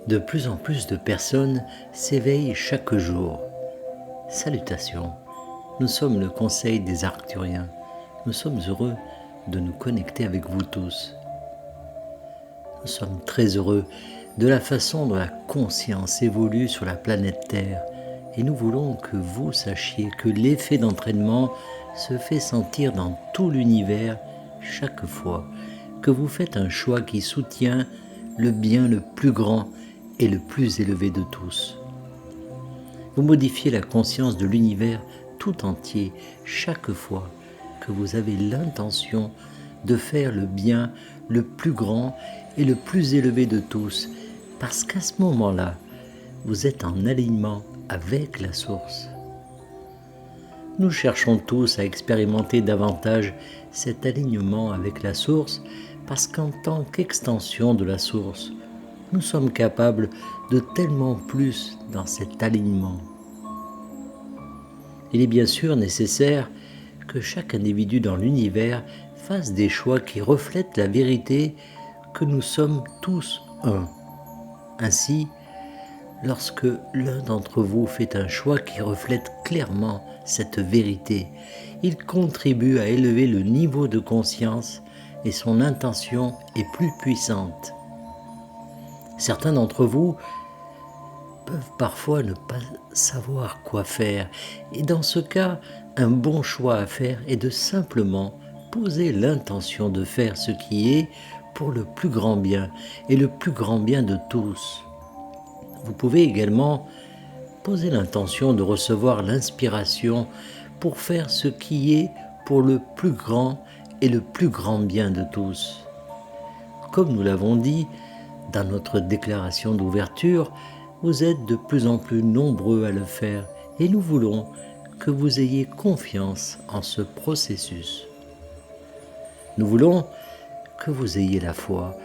De plus en plus de personnes s'éveillent chaque jour. Salutations, nous sommes le Conseil des Arcturiens. Nous sommes heureux de nous connecter avec vous tous. Nous sommes très heureux de la façon dont la conscience évolue sur la planète Terre et nous voulons que vous sachiez que l'effet d'entraînement se fait sentir dans tout l'univers chaque fois que vous faites un choix qui soutient le bien le plus grand et le plus élevé de tous. Vous modifiez la conscience de l'univers tout entier chaque fois que vous avez l'intention de faire le bien le plus grand et le plus élevé de tous, parce qu'à ce moment-là, vous êtes en alignement avec la source. Nous cherchons tous à expérimenter davantage cet alignement avec la source, parce qu'en tant qu'extension de la source, nous sommes capables de tellement plus dans cet alignement. Il est bien sûr nécessaire que chaque individu dans l'univers fasse des choix qui reflètent la vérité que nous sommes tous un. Ainsi, lorsque l'un d'entre vous fait un choix qui reflète clairement cette vérité, il contribue à élever le niveau de conscience et son intention est plus puissante. Certains d'entre vous peuvent parfois ne pas savoir quoi faire et dans ce cas, un bon choix à faire est de simplement poser l'intention de faire ce qui est pour le plus grand bien et le plus grand bien de tous. Vous pouvez également poser l'intention de recevoir l'inspiration pour faire ce qui est pour le plus grand et le plus grand bien de tous. Comme nous l'avons dit dans notre déclaration d'ouverture, vous êtes de plus en plus nombreux à le faire et nous voulons que vous ayez confiance en ce processus. Nous voulons que vous ayez la foi,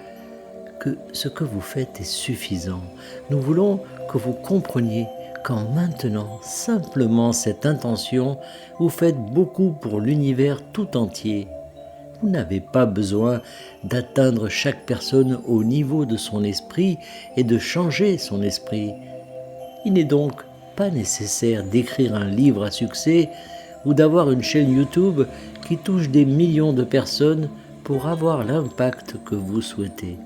que ce que vous faites est suffisant. Nous voulons que vous compreniez qu'en maintenant simplement cette intention, vous faites beaucoup pour l'univers tout entier. Vous n'avez pas besoin d'atteindre chaque personne au niveau de son esprit et de changer son esprit. Il n'est donc pas nécessaire d'écrire un livre à succès ou d'avoir une chaîne YouTube qui touche des millions de personnes pour avoir l'impact que vous souhaitez.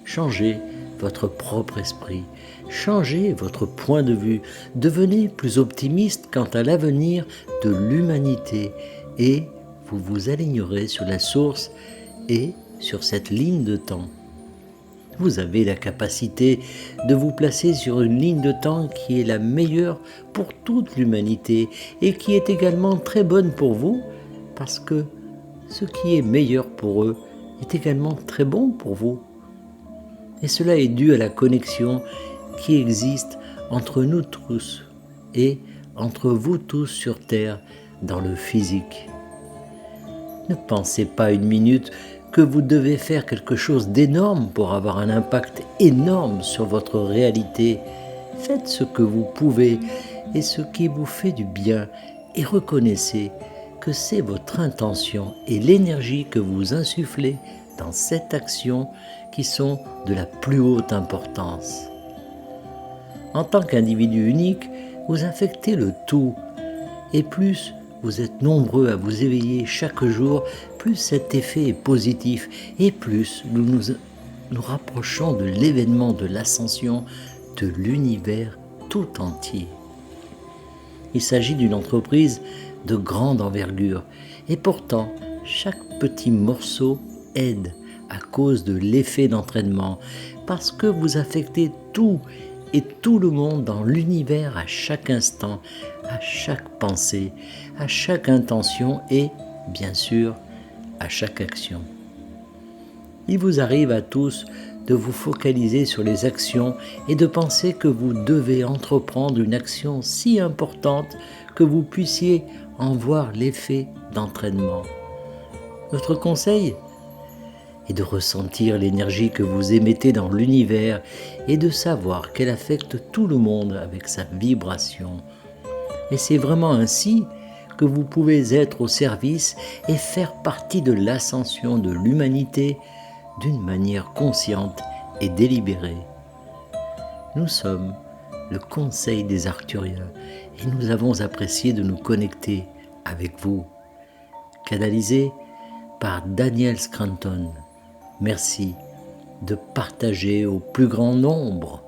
Changez votre propre esprit, changez votre point de vue, devenez plus optimiste quant à l'avenir de l'humanité et vous vous alignerez sur la source et sur cette ligne de temps. Vous avez la capacité de vous placer sur une ligne de temps qui est la meilleure pour toute l'humanité et qui est également très bonne pour vous parce que ce qui est meilleur pour eux est également très bon pour vous. Et cela est dû à la connexion qui existe entre nous tous et entre vous tous sur Terre dans le physique. Ne pensez pas une minute que vous devez faire quelque chose d'énorme pour avoir un impact énorme sur votre réalité. Faites ce que vous pouvez et ce qui vous fait du bien et reconnaissez que c'est votre intention et l'énergie que vous insufflez dans cette action qui sont de la plus haute importance. En tant qu'individu unique, vous affectez le tout et plus vous êtes nombreux à vous éveiller chaque jour, plus cet effet est positif et plus nous rapprochons de l'événement de l'ascension de l'univers tout entier. Il s'agit d'une entreprise de grande envergure et pourtant chaque petit morceau aide à cause de l'effet d'entraînement parce que vous affectez tout et tout le monde dans l'univers à chaque instant, à chaque pensée, à chaque intention et, bien sûr, à chaque action. Il vous arrive à tous de vous focaliser sur les actions et de penser que vous devez entreprendre une action si importante que vous puissiez en voir l'effet d'entraînement. Notre conseil est de ressentir l'énergie que vous émettez dans l'univers et de savoir qu'elle affecte tout le monde avec sa vibration. Et c'est vraiment ainsi que vous pouvez être au service et faire partie de l'ascension de l'humanité d'une manière consciente et délibérée. Nous sommes le Conseil des Arcturiens et nous avons apprécié de nous connecter avec vous. Canalisé par Daniel Scranton. Merci de partager au plus grand nombre